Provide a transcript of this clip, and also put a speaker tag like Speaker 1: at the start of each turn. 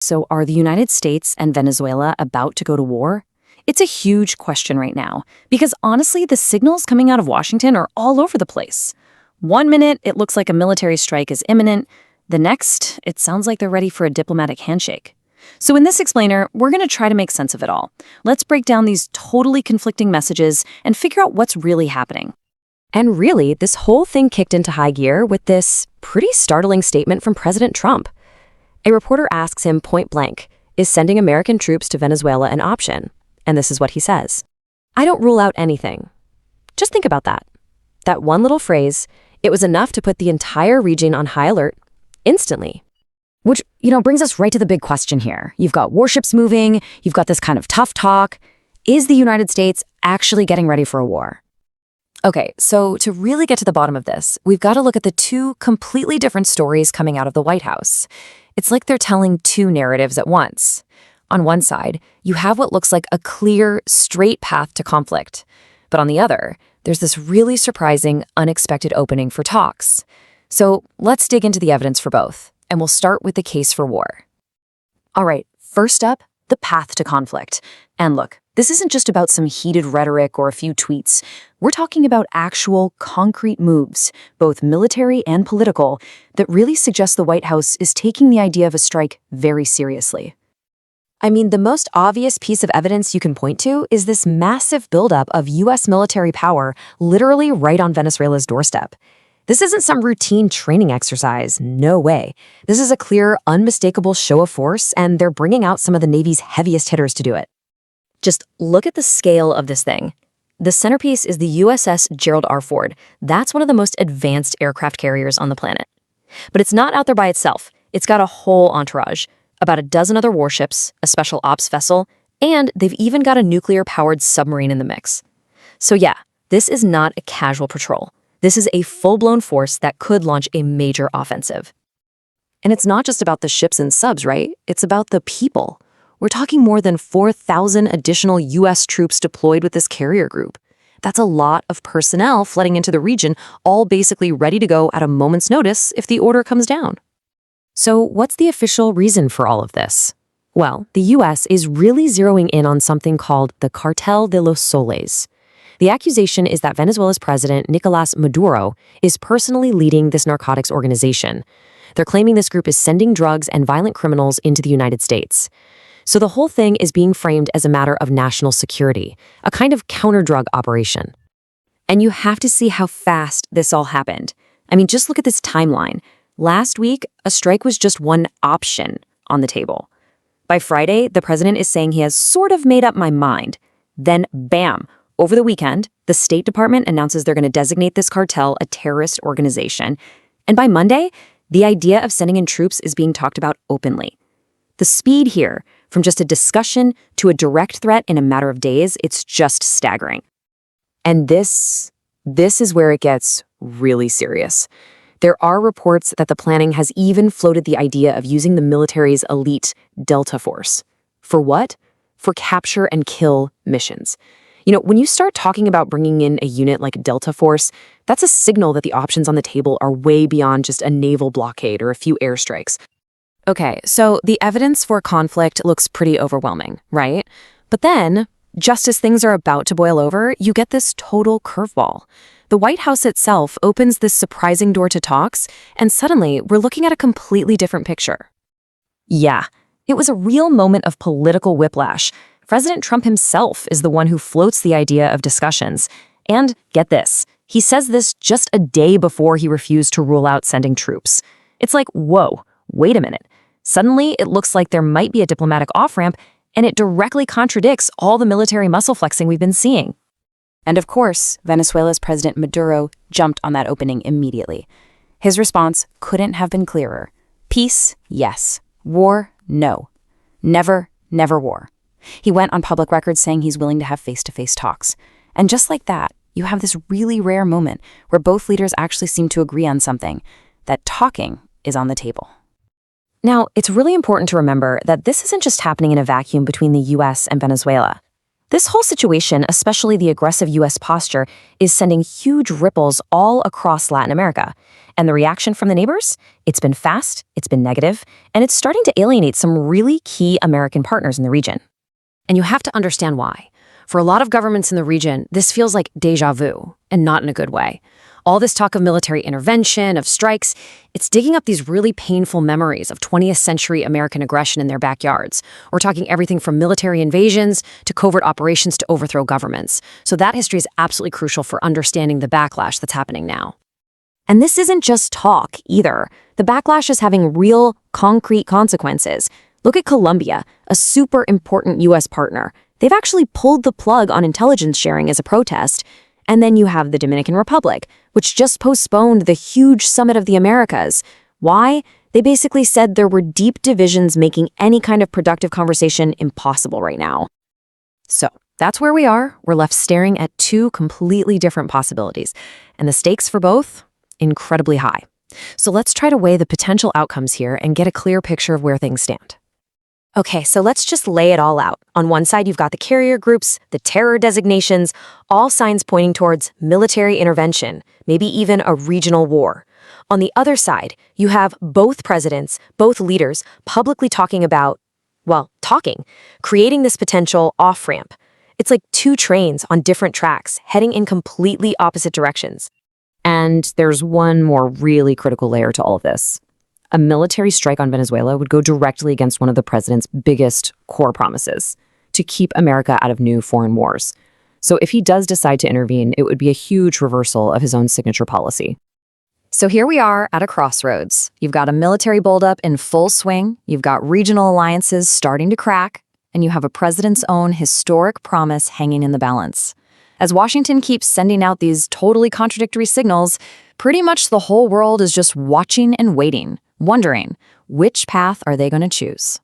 Speaker 1: So are the United States and Venezuela about to go to war? It's a huge question right now, because honestly, the signals coming out of Washington are all over the place. One minute, it looks like a military strike is imminent. The next, it sounds like they're ready for a diplomatic handshake. So in this explainer, we're going to try to make sense of it all. Let's break down these totally conflicting messages and figure out what's really happening.
Speaker 2: And really, this whole thing kicked into high gear with this pretty startling statement from President Trump. A reporter asks him point blank, is sending American troops to Venezuela an option? And this is what he says. I don't rule out anything. Just think about that. That one little phrase, it was enough to put the entire region on high alert instantly.
Speaker 1: Which, brings us right to the big question here. You've got warships moving, you've got this kind of tough talk. Is the United States actually getting ready for a war? Okay, so to really get to the bottom of this, we've got to look at the two completely different stories coming out of the White House. It's like they're telling two narratives at once. On one side, you have what looks like a clear, straight path to conflict. But on the other, there's this really surprising, unexpected opening for talks. So let's dig into the evidence for both, and we'll start with the case for war. All right, first up, the path to conflict. And look, this isn't just about some heated rhetoric or a few tweets. We're talking about actual, concrete moves, both military and political, that really suggest the White House is taking the idea of a strike very seriously.
Speaker 2: I mean, the most obvious piece of evidence you can point to is this massive buildup of U.S. military power literally right on Venezuela's doorstep. This isn't some routine training exercise, no way. This is a clear, unmistakable show of force, and they're bringing out some of the Navy's heaviest hitters to do it.
Speaker 1: Just look at the scale of this thing. The centerpiece is the USS Gerald R. Ford. That's one of the most advanced aircraft carriers on the planet. But it's not out there by itself. It's got a whole entourage. About a dozen other warships, a special ops vessel, and they've even got a nuclear-powered submarine in the mix. So yeah, this is not a casual patrol. This is a full-blown force that could launch a major offensive.
Speaker 2: And it's not just about the ships and subs, right? It's about the people. We're talking more than 4,000 additional U.S. troops deployed with this carrier group. That's a lot of personnel flooding into the region, all basically ready to go at a moment's notice if the order comes down. So what's the official reason for all of this? Well, the U.S. is really zeroing in on something called the Cartel de los Soles. The accusation is that Venezuela's president, Nicolás Maduro, is personally leading this narcotics organization. They're claiming this group is sending drugs and violent criminals into the United States. So the whole thing is being framed as a matter of national security, a kind of counter-drug operation. And you have to see how fast this all happened. I mean, just look at this timeline. Last week, a strike was just one option on the table. By Friday, the president is saying he has sort of made up my mind. Then, bam, over the weekend, the State Department announces they're going to designate this cartel a terrorist organization. And by Monday, the idea of sending in troops is being talked about openly. The speed here, from just a discussion to a direct threat in a matter of days, it's just staggering. And this is where it gets really serious. There are reports that the planning has even floated the idea of using the military's elite Delta Force. For what? For capture and kill missions. When you start talking about bringing in a unit like Delta Force, that's a signal that the options on the table are way beyond just a naval blockade or a few airstrikes. Okay, so the evidence for conflict looks pretty overwhelming, right? But then, just as things are about to boil over, you get this total curveball. The White House itself opens this surprising door to talks, and suddenly we're looking at a completely different picture. Yeah, it was a real moment of political whiplash. President Trump himself is the one who floats the idea of discussions. And get this, he says this just a day before he refused to rule out sending troops. It's like, whoa, wait a minute. Suddenly, it looks like there might be a diplomatic off-ramp, and it directly contradicts all the military muscle flexing we've been seeing. And of course, Venezuela's President Maduro jumped on that opening immediately. His response couldn't have been clearer. Peace, yes. War, no. Never, never war. He went on public record saying he's willing to have face-to-face talks. And just like that, you have this really rare moment where both leaders actually seem to agree on something, that talking is on the table. Now, it's really important to remember that this isn't just happening in a vacuum between the U.S. and Venezuela.
Speaker 1: This whole situation, especially the aggressive U.S. posture, is sending huge ripples all across Latin America. And the reaction from the neighbors? It's been fast, it's been negative, and it's starting to alienate some really key American partners in the region. And you have to understand why. For a lot of governments in the region, this feels like déjà vu, and not in a good way. All this talk of military intervention, of strikes, it's digging up these really painful memories of 20th century American aggression in their backyards. We're talking everything from military invasions to covert operations to overthrow governments. So that history is absolutely crucial for understanding the backlash that's happening now. And this isn't just talk, either. The backlash is having real, concrete consequences. Look at Colombia, a super important U.S. partner. They've actually pulled the plug on intelligence sharing as a protest. And then you have the Dominican Republic, which just postponed the huge Summit of the Americas. Why? They basically said there were deep divisions making any kind of productive conversation impossible right now. So that's where we are. We're left staring at two completely different possibilities. And the stakes for both? Incredibly high. So let's try to weigh the potential outcomes here and get a clear picture of where things stand. Okay, so let's just lay it all out. On one side, you've got the carrier groups, the terror designations, all signs pointing towards military intervention, maybe even a regional war. On the other side, you have both presidents, both leaders, publicly talking about, creating this potential off-ramp. It's like two trains on different tracks, heading in completely opposite directions. And there's one more really critical layer to all of this. A military strike on Venezuela would go directly against one of the president's biggest core promises, to keep America out of new foreign wars. So if he does decide to intervene, it would be a huge reversal of his own signature policy. So here we are at a crossroads. You've got a military buildup in full swing, you've got regional alliances starting to crack, and you have a president's own historic promise hanging in the balance. As Washington keeps sending out these totally contradictory signals, pretty much the whole world is just watching and waiting, wondering which path are they going to choose.